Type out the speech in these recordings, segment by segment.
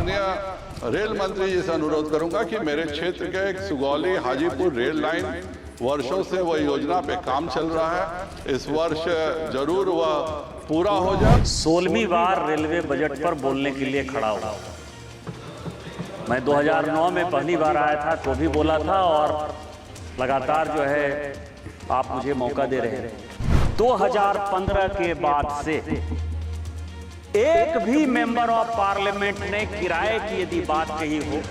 माननीय रेल मंत्री जी से अनुरोध करूंगा कि मेरे क्षेत्र के सुगौली हाजीपुर रेल लाइन वर्षों से वह योजना पे काम चल रहा है, इस वर्ष जरूर वह पूरा हो जाए। 16वीं बार रेलवे बजट पर बोलने के लिए खड़ा हुआ। मैं 2009 में पहली बार आया था तो भी बोला था, और लगातार जो है आप मुझे मौका दे रहे हैं। 2015 के बाद से एक भी मेंबर ऑफ पार्लियामेंट ने किराए की यदि बात कही हो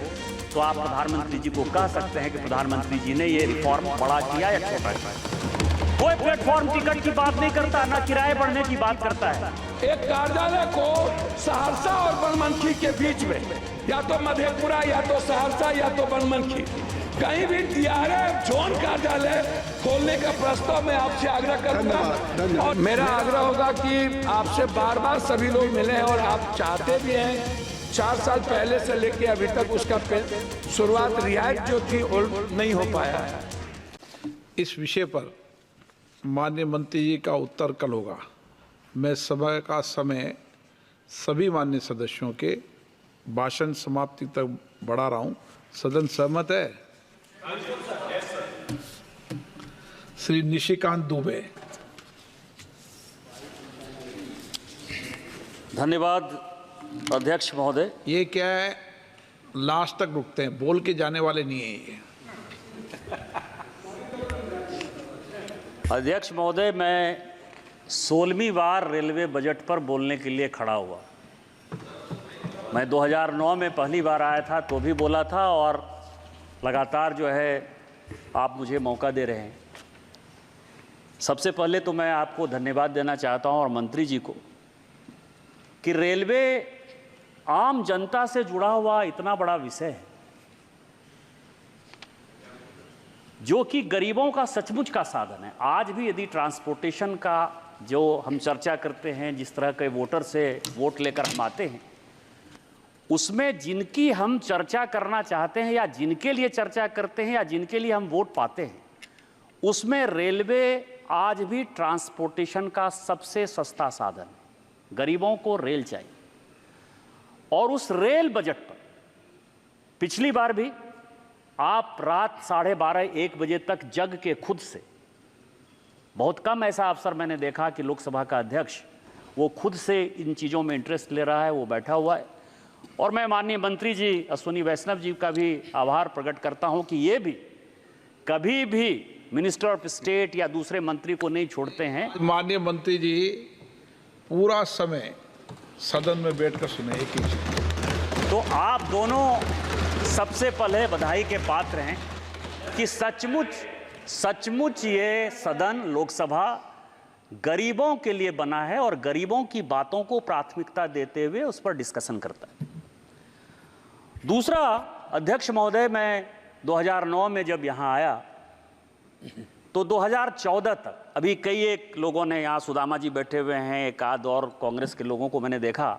तो आप प्रधानमंत्री जी को कह सकते हैं कि प्रधानमंत्री जी ने ये रिफॉर्म बड़ा किया या छोटा किया। कोई प्लेटफॉर्म टिकट की बात नहीं करता, ना किराए बढ़ने की बात करता है। एक कार्यालय को सहरसा और बनमनखी के बीच में, या तो मधेपुरा या तो सहरसा या तो बनमनखी, कहीं भी डीआरएफ जोन कार्यालय खोलने का प्रस्ताव मैं आपसे आग्रह करूंगा। और मेरा आग्रह होगा कि आपसे बार बार सभी लोग मिले और आप चाहते भी हैं। 4 साल पहले से लेके अभी तक उसका शुरुआत रियायत जो थी नहीं हो पाया है। इस विषय पर माननीय मंत्री जी का उत्तर कल होगा। मैं सभा का समय सभी माननीय सदस्यों के भाषण समाप्ति तक बढ़ा रहा हूं। सदन सहमत है? श्री निशिकांत दुबे। धन्यवाद अध्यक्ष महोदय। ये क्या है, लास्ट तक रुकते हैं, बोल के जाने वाले नहीं है ये। अध्यक्ष महोदय, मैं 16वीं बार रेलवे बजट पर बोलने के लिए खड़ा हुआ। मैं 2009 में पहली बार आया था तो भी बोला था, और लगातार जो है आप मुझे मौका दे रहे हैं। सबसे पहले तो मैं आपको धन्यवाद देना चाहता हूं और मंत्री जी को कि रेलवे आम जनता से जुड़ा हुआ इतना बड़ा विषय है जो कि गरीबों का सचमुच का साधन है। आज भी यदि ट्रांसपोर्टेशन का जो हम चर्चा करते हैं, जिस तरह के वोटर से वोट लेकर हम आते हैं, उसमें जिनकी हम चर्चा करना चाहते हैं या जिनके लिए चर्चा करते हैं या जिनके लिए हम वोट पाते हैं, उसमें रेलवे आज भी ट्रांसपोर्टेशन का सबसे सस्ता साधन। गरीबों को रेल चाहिए, और उस रेल बजट पर पिछली बार भी आप रात 12:30-1 बजे तक जग के खुद से, बहुत कम ऐसा अवसर मैंने देखा कि लोकसभा का अध्यक्ष वो खुद से इन चीज़ों में इंटरेस्ट ले रहा है, वो बैठा हुआ है। और मैं माननीय मंत्री जी अश्विनी वैष्णव जी का भी आभार प्रकट करता हूं कि ये भी कभी भी मिनिस्टर ऑफ स्टेट या दूसरे मंत्री को नहीं छोड़ते हैं। माननीय मंत्री जी पूरा समय सदन में बैठकर सुने एक ही चीज। तो आप दोनों सबसे पहले बधाई के पात्र हैं कि सचमुच ये सदन लोकसभा गरीबों के लिए बना है और गरीबों की बातों को प्राथमिकता देते हुए उस पर डिस्कशन करता है। दूसरा, अध्यक्ष महोदय, मैं 2009 में जब यहाँ आया तो 2014 तक, अभी कई एक लोगों ने, यहाँ सुदामा जी बैठे हुए हैं, एक आध और कांग्रेस के लोगों को मैंने देखा,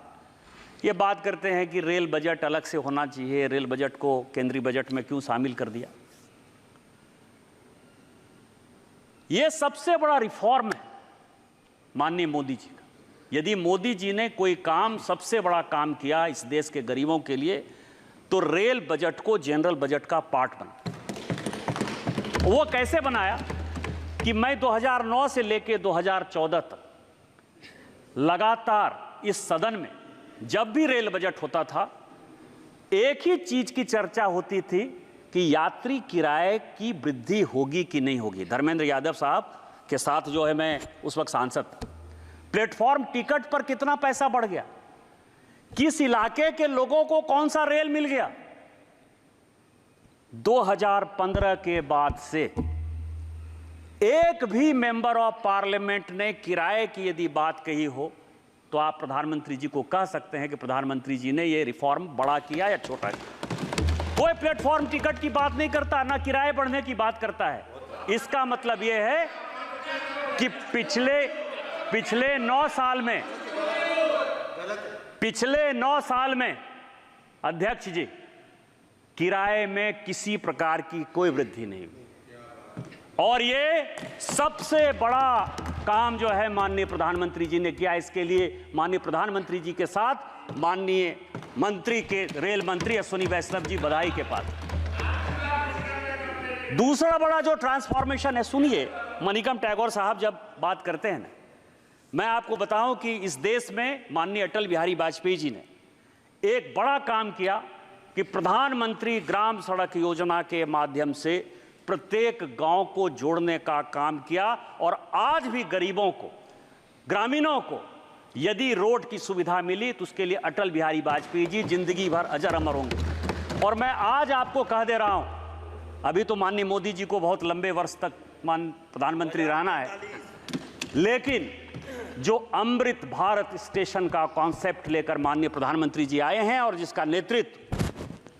ये बात करते हैं कि रेल बजट अलग से होना चाहिए, रेल बजट को केंद्रीय बजट में क्यों शामिल कर दिया। ये सबसे बड़ा रिफॉर्म है माननीय मोदी जी का। यदि मोदी जी ने कोई काम, सबसे बड़ा काम किया इस देश के गरीबों के लिए, तो रेल बजट को जनरल बजट का पार्ट बना। वो कैसे बनाया कि मैं 2009 से लेकर 2014 तक लगातार इस सदन में जब भी रेल बजट होता था, एक ही चीज की चर्चा होती थी कि यात्री किराए की वृद्धि होगी कि नहीं होगी। धर्मेंद्र यादव साहब के साथ जो है मैं उस वक्त सांसद था। प्लेटफॉर्म टिकट पर कितना पैसा बढ़ गया, किस इलाके के लोगों को कौन सा रेल मिल गया। 2015 के बाद से एक भी मेंबर ऑफ पार्लियामेंट ने किराए की यदि बात कही हो तो आप प्रधानमंत्री जी को कह सकते हैं कि प्रधानमंत्री जी ने यह रिफॉर्म बड़ा किया या छोटा किया। कोई प्लेटफॉर्म टिकट की बात नहीं करता, ना किराए बढ़ने की बात करता है। इसका मतलब यह है कि पिछले 9 साल में अध्यक्ष जी, किराए में किसी प्रकार की कोई वृद्धि नहीं हुई। और ये सबसे बड़ा काम जो है माननीय प्रधानमंत्री जी ने किया। इसके लिए माननीय प्रधानमंत्री जी के साथ माननीय मंत्री के रेल मंत्री अश्विनी वैष्णव जी बधाई के पात्र। दूसरा बड़ा जो ट्रांसफॉर्मेशन है, सुनिए, मणिकम टैगोर साहब जब बात करते हैं ना, मैं आपको बताऊं कि इस देश में माननीय अटल बिहारी वाजपेयी जी ने एक बड़ा काम किया कि प्रधानमंत्री ग्राम सड़क योजना के माध्यम से प्रत्येक गांव को जोड़ने का काम किया। और आज भी गरीबों को, ग्रामीणों को यदि रोड की सुविधा मिली तो उसके लिए अटल बिहारी वाजपेयी जी जिंदगी भर अजर अमर होंगे। और मैं आज आपको कह दे रहा हूं, अभी तो माननीय मोदी जी को बहुत लंबे वर्ष तक प्रधानमंत्री रहना है, लेकिन जो अमृत भारत स्टेशन का कॉन्सेप्ट लेकर माननीय प्रधानमंत्री जी आए हैं और जिसका नेतृत्व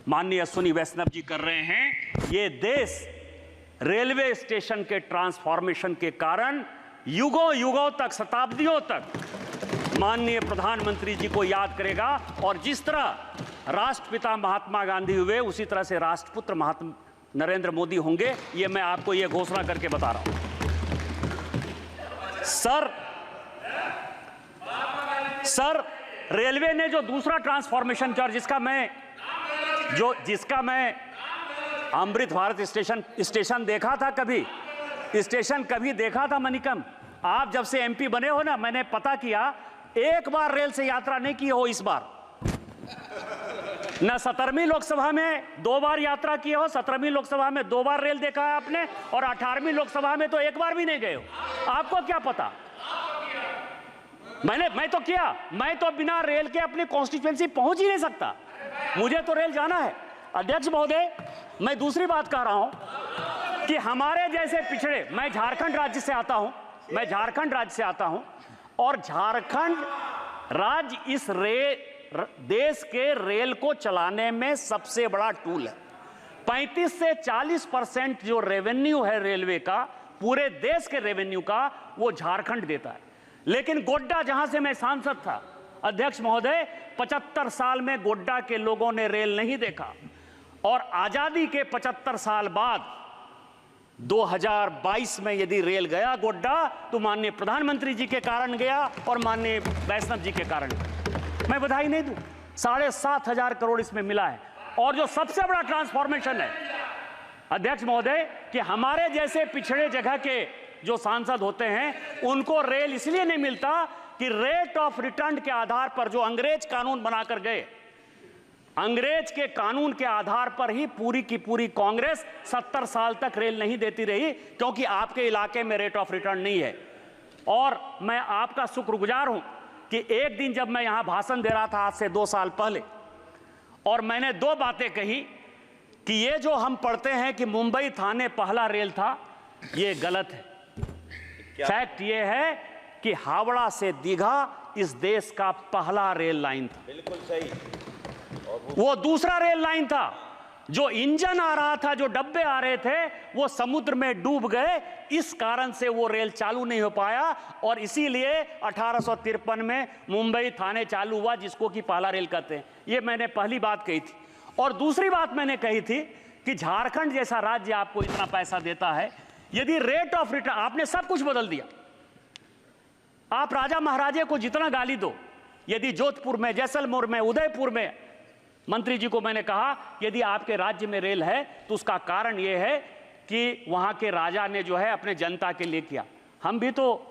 माननीय अश्विनी वैष्णव जी कर रहे हैं, ये देश रेलवे स्टेशन के ट्रांसफॉर्मेशन के कारण युगों युगों तक, शताब्दियों तक माननीय प्रधानमंत्री जी को याद करेगा। और जिस तरह राष्ट्रपिता महात्मा गांधी हुए, उसी तरह से राष्ट्रपुत्र महात्मा नरेंद्र मोदी होंगे। ये मैं आपको ये घोषणा करके बता रहा हूं। सर, रेलवे ने जो दूसरा ट्रांसफॉर्मेशन किया, जिसका मैं अमृत भारत स्टेशन देखा था, स्टेशन कभी देखा था मणिकम? आप जब से एमपी बने हो ना, मैंने पता किया, एक बार रेल से यात्रा नहीं की हो इस बार। न 17वीं लोकसभा में 2 बार यात्रा की हो, 17वीं लोकसभा में 2 बार रेल देखा है आपने, और 18वीं लोकसभा में तो एक बार भी नहीं गए हो। आपको क्या पता? मैं तो किया, मैं तो बिना रेल के अपनी कॉन्स्टिट्यूएंसी पहुंच ही नहीं सकता। मुझे तो रेल जाना है। अध्यक्ष महोदय, मैं दूसरी बात कह रहा हूं कि हमारे जैसे पिछड़े, मैं झारखंड राज्य से आता हूं, और झारखंड राज्य इस देश के रेल को चलाने में सबसे बड़ा टूल है। 35 से 40% जो रेवेन्यू है रेलवे का, पूरे देश के रेवेन्यू का, वो झारखंड देता है। लेकिन गोड्डा, जहां से मैं सांसद था, अध्यक्ष महोदय, 75 साल में गोड्डा के लोगों ने रेल नहीं देखा। और आजादी के 75 साल बाद 2022 में यदि रेल गया गोड्डा, तो माननीय प्रधानमंत्री जी के कारण गया और माननीय वैष्णव जी के कारण। मैं बधाई नहीं दूं, 7,500 करोड़ इसमें मिला है। और जो सबसे बड़ा ट्रांसफॉर्मेशन है अध्यक्ष महोदय, कि हमारे जैसे पिछड़े जगह के जो सांसद होते हैं, उनको रेल इसलिए नहीं मिलता कि रेट ऑफ रिटर्न के आधार पर जो अंग्रेज कानून बनाकर गए, अंग्रेज के कानून के आधार पर ही पूरी की पूरी कांग्रेस 70 साल तक रेल नहीं देती रही, क्योंकि आपके इलाके में रेट ऑफ रिटर्न नहीं है। और मैं आपका शुक्रगुजार हूं कि एक दिन जब मैं यहां भाषण दे रहा था आज से 2 साल पहले, और मैंने 2 बातें कही कि ये जो हम पढ़ते हैं कि मुंबई थाने पहला रेल था, ये गलत है। फैक्ट ये है कि हावड़ा से दीघा इस देश का पहला रेल लाइन था। बिल्कुल सही। वो दूसरा रेल लाइन था। जो इंजन आ रहा था, जो डब्बे आ रहे थे, वो समुद्र में डूब गए। इस कारण से वो रेल चालू नहीं हो पाया, और इसीलिए 1853 में मुंबई थाने चालू हुआ, जिसको कि पहला रेल कहते हैं। ये मैंने पहली बात कही थी। और दूसरी बात मैंने कही थी कि झारखंड जैसा राज्य आपको इतना पैसा देता है, यदि रेट ऑफ रिटर्न, आपने सब कुछ बदल दिया। आप राजा महाराजे को जितना गाली दो, यदि जोधपुर में, जैसलमेर में, उदयपुर में, मंत्री जी को मैंने कहा, यदि आपके राज्य में रेल है तो उसका कारण यह है कि वहां के राजा ने जो है अपने जनता के लिए किया। हम भी तो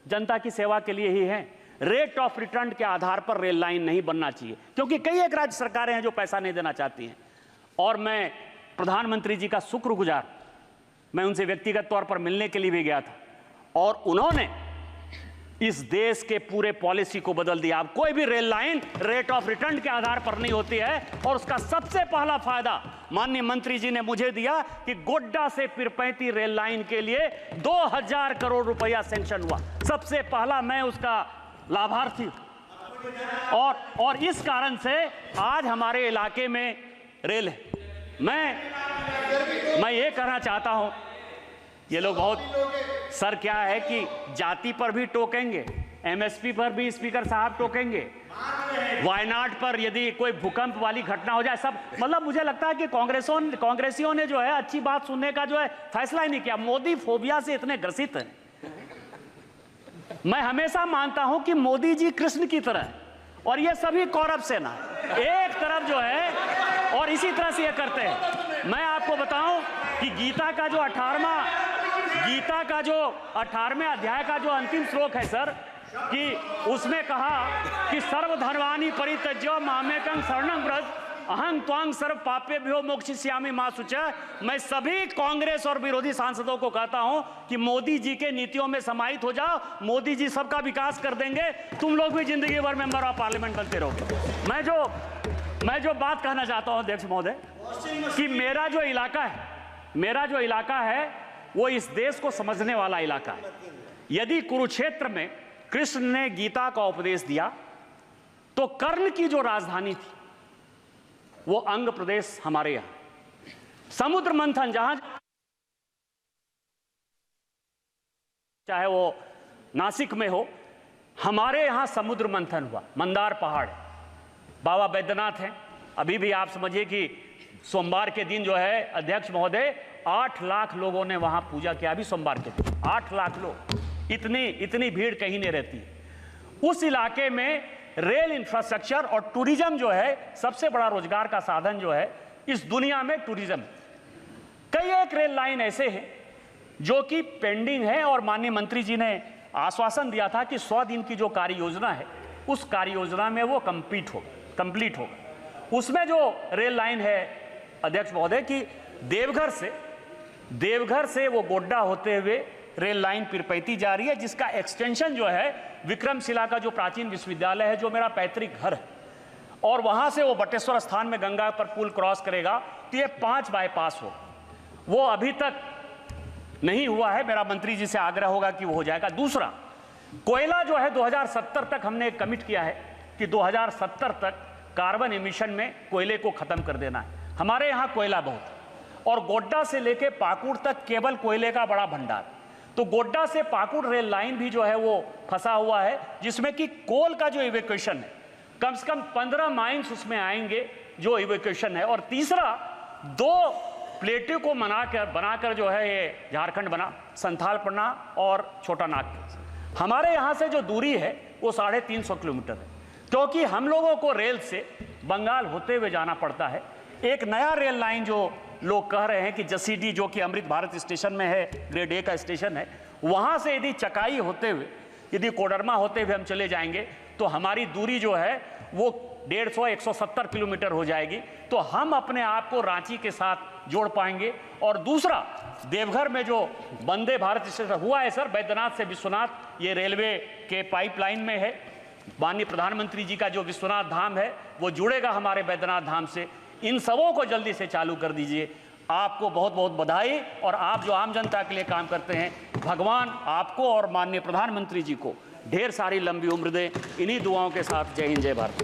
जनता की सेवा के लिए ही हैं। रेट ऑफ रिटर्न के आधार पर रेल लाइन नहीं बनना चाहिए, क्योंकि कई एक राज्य सरकारें हैं जो पैसा नहीं देना चाहती हैं। और मैं प्रधानमंत्री जी का शुक्रगुजार, मैं उनसे व्यक्तिगत तौर पर मिलने के लिए भी गया था, और उन्होंने इस देश के पूरे पॉलिसी को बदल दिया। अब कोई भी rail line rate of return के आधार पर नहीं होती है। और उसका सबसे पहला फायदा माननीय मंत्री जी ने मुझे दिया कि गोड्डा से पिरपैंती रेल लाइन के लिए 2000 करोड़ रुपया सैंक्शन हुआ। सबसे पहला मैं उसका लाभार्थी। और इस कारण से आज हमारे इलाके में रेल है। मैं ये कहना चाहता हूं, ये लोग बहुत, सर क्या है कि जाति पर भी टोकेंगे, एमएसपी पर भी स्पीकर साहब टोकेंगे, वायनाड पर यदि कोई भूकंप वाली घटना हो जाए, सब, मतलब मुझे लगता है कि कांग्रेसियों ने जो है अच्छी बात सुनने का जो है फैसला ही नहीं किया। मोदी फोबिया से इतने ग्रसित हैं। मैं हमेशा मानता हूं कि मोदी जी कृष्ण की तरह है, और ये सभी कौरव सेना है, एक तरफ जो है, और इसी तरह से ये करते हैं। मैं आपको बताऊं कि गीता का जो 18वें अध्याय का जो अंतिम श्लोक है सर, कि उसमें कहा कि सर्वधर्माणि परित्यज्य मामेकं शरणं व्रज अहं त्वां सर्व पापेभ्यो मोक्षयिष्यामि मा शुचः। मैं सभी कांग्रेस और विरोधी सांसदों को कहता हूं कि मोदी जी के नीतियों में समाहित हो जाओ, मोदी जी सबका विकास कर देंगे, तुम लोग भी जिंदगी भर मेंबर ऑफ पार्लियामेंट बनते रहोगे। मैं जो बात कहना चाहता हूं अध्यक्ष महोदय, कि मेरा जो इलाका है वो इस देश को समझने वाला इलाका है। यदि कुरुक्षेत्र में कृष्ण ने गीता का उपदेश दिया तो कर्ण की जो राजधानी थी वो अंग प्रदेश हमारे यहां, समुद्र मंथन जहां चाहे वो नासिक में हो, हमारे यहां समुद्र मंथन हुआ। मंदार पहाड़, बाबा बैद्यनाथ हैं, अभी भी आप समझिए कि सोमवार के दिन जो है अध्यक्ष महोदय 8 लाख लोगों ने वहां पूजा किया। अभी सोमवार के दिन 8 लाख लोग, इतनी भीड़ कहीं नहीं रहती। उस इलाके में रेल इंफ्रास्ट्रक्चर और टूरिज्म जो है सबसे बड़ा रोजगार का साधन जो है इस दुनिया में टूरिज्म। कई एक रेल लाइन ऐसे हैं जो कि पेंडिंग है, और माननीय मंत्री जी ने आश्वासन दिया था कि 100 दिन की जो कार्य योजना है उस कार्य योजना में वो कंप्लीट होगा। उसमें जो रेल लाइन है अध्यक्ष महोदय की देवघर से वो गोड्डा होते हुए रेल लाइन पिरपैती जा रही है, जिसका एक्सटेंशन जो है विक्रमशिला का जो प्राचीन विश्वविद्यालय है, जो मेरा पैतृक घर है, और वहां से वो बटेश्वर स्थान में गंगा पर पुल क्रॉस करेगा तो ये 5 बाईपास हो। वो अभी तक नहीं हुआ है, मेरा मंत्री जी से आग्रह होगा कि वो हो जाएगा। दूसरा, कोयला जो है 2070 तक हमने कमिट किया है कि 2070 तक कार्बन एमिशन में कोयले को खत्म कर देना है। हमारे यहाँ कोयला बहुत है, और गोड्डा से लेके पाकुड़ तक केवल कोयले का बड़ा भंडार। तो गोड्डा से पाकुड़ रेल लाइन भी जो है वो फंसा हुआ है, जिसमें कि कोल का जो इवैक्यूएशन है कम से कम 15 माइन्स उसमें आएंगे जो इवैक्यूएशन है। और तीसरा, 2 प्लेटों को बनाकर जो है ये झारखंड बना, संथालपन्ना और छोटा नागपुर। हमारे यहाँ से जो दूरी है वो 350 किलोमीटर है, क्योंकि हम लोगों को रेल से बंगाल होते हुए जाना पड़ता है। एक नया रेल लाइन जो लोग कह रहे हैं कि जसीडी, जो कि अमृत भारत स्टेशन में है, ग्रेड A का स्टेशन है, वहां से यदि चकाई होते हुए, यदि कोडरमा होते हुए हम चले जाएंगे तो हमारी दूरी जो है वो 150-170 किलोमीटर हो जाएगी। तो हम अपने आप को रांची के साथ जोड़ पाएंगे। और दूसरा, देवघर में जो वंदे भारत स्टेशन हुआ है सर, बैद्यनाथ से विश्वनाथ, ये रेलवे के पाइपलाइन में है। माननीय प्रधानमंत्री जी का जो विश्वनाथ धाम है वो जुड़ेगा हमारे बैद्यनाथ धाम से। इन सबों को जल्दी से चालू कर दीजिए। आपको बहुत बहुत बधाई, और आप जो आम जनता के लिए काम करते हैं, भगवान आपको और माननीय प्रधानमंत्री जी को ढेर सारी लंबी उम्र दे। इन्हीं दुआओं के साथ जय हिंद, जय भारत।